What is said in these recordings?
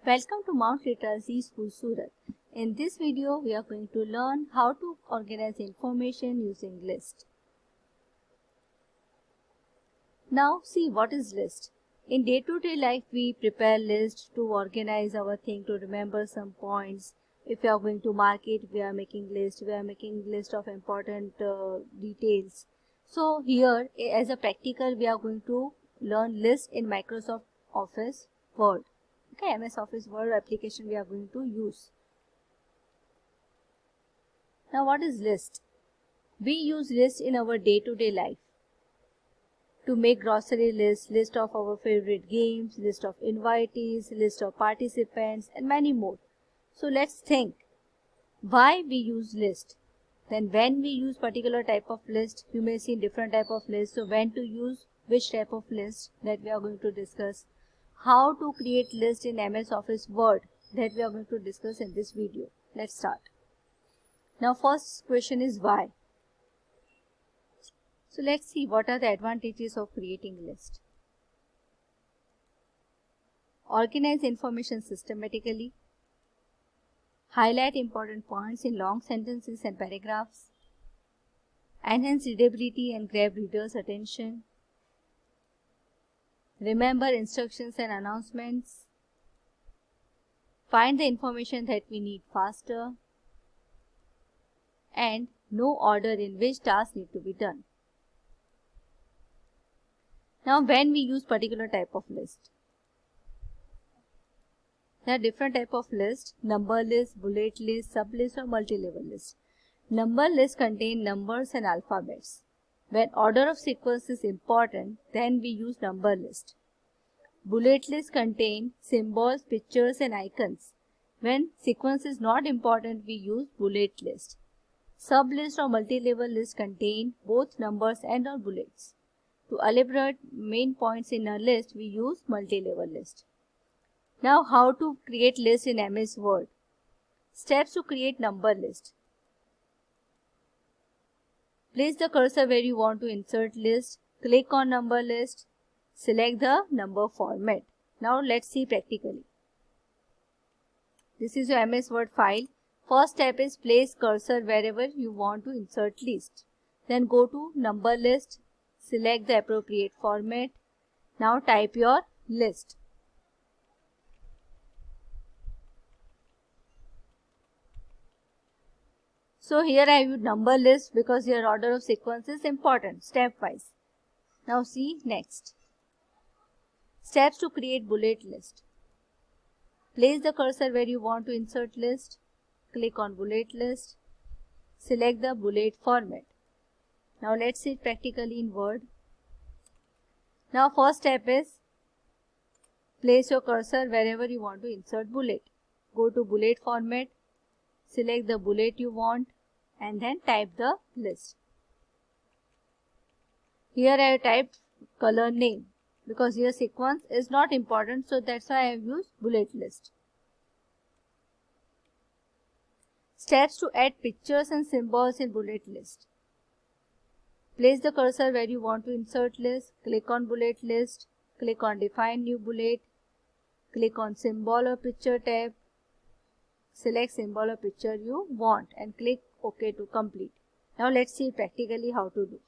Welcome to Mount Literacy School Surat. In this video, we are going to learn how to organize information using list. Now see what is list. In day-to-day life, we prepare list to organize our thing, to remember some points. If we are going to market, we are making list of important details. So here, as a practical, we are going to learn list in Microsoft Office Word. Okay, MS Office Word application we are going to use. Now what is list? We use list in our day-to-day life to make grocery list of our favorite games, list of invitees, list of participants and many more. So let's think why we use list. Then when we use particular type of list, you may see different type of list. So when to use which type of list, that we are going to discuss. How to create list in MS Office Word, that we are going to discuss in this video. Let's start. Now first question is why. So let's see what are the advantages of creating list. Organize information systematically. Highlight important points in long sentences and paragraphs. Enhance readability and grab readers' attention. Remember instructions and announcements. Find the information that we need faster. And know order in which tasks need to be done. Now when we use particular type of list. There are different type of list: number list, bullet list, sub list or multi-level list. Number list contain numbers and alphabets. When order of sequence is important, then we use number list. Bullet list contain symbols, pictures and icons. When sequence is not important, we use bullet list. Sub list or multi-level list contain both numbers and or bullets. To elaborate main points in a list, we use multi-level list. Now how to create list in MS Word. Steps to create number list. Place the cursor where you want to insert list. Click on number list. Select the number format. Now let's see practically. This is your MS Word file. First step is place cursor wherever you want to insert list. Then go to number list. Select the appropriate format. Now type your list. So here I use number list because your order of sequence is important, stepwise. Now see next. Steps to create bullet list. Place the cursor where you want to insert list. Click on bullet list. Select the bullet format. Now let's see it practically in Word. Now first step is place your cursor wherever you want to insert bullet. Go to bullet format. Select the bullet you want and then type the list. Here I have typed color name because here sequence is not important, so that's why I have used bullet list. Steps to add pictures and symbols in bullet list. Place the cursor where you want to insert list. Click on bullet list. Click on define new bullet. Click on symbol or picture tab. Select symbol or picture you want and click OK to complete. Now let's see practically how to do.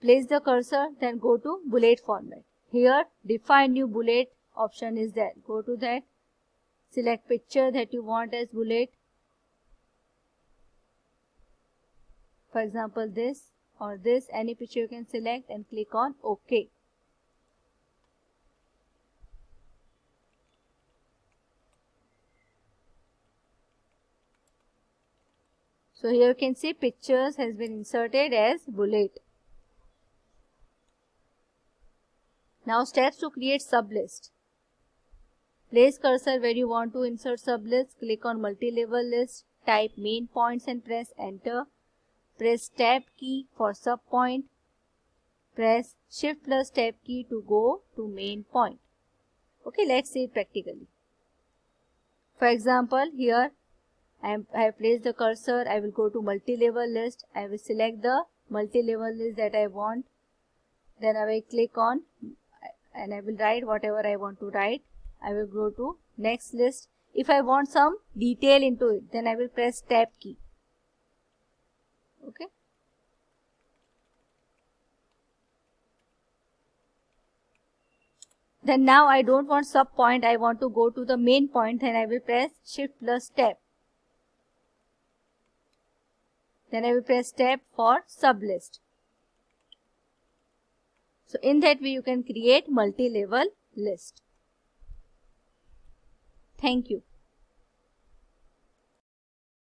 Place the cursor, then go to bullet format. Here define new bullet option is there. Go to that. Select picture that you want as bullet. For example this or this, any picture you can select and click on OK. So here you can see pictures has been inserted as bullet. Now steps to create sublist. Place cursor where you want to insert sublist. Click on multi-level list. Type main points and press enter. Press tab key for sub point. Press shift plus tab key to go to main point. Okay, let's see it practically. For example, here I have placed the cursor. I will go to multi-level list. I will select the multi-level list that I want. Then I will click on and I will write whatever I want to write. I will go to next list. If I want some detail into it, then I will press tab key. Okay. Then now I don't want sub point, I want to go to the main point, then I will press shift plus tab. Then I will press tab for sub list. So in that way you can create multi-level list. Thank you.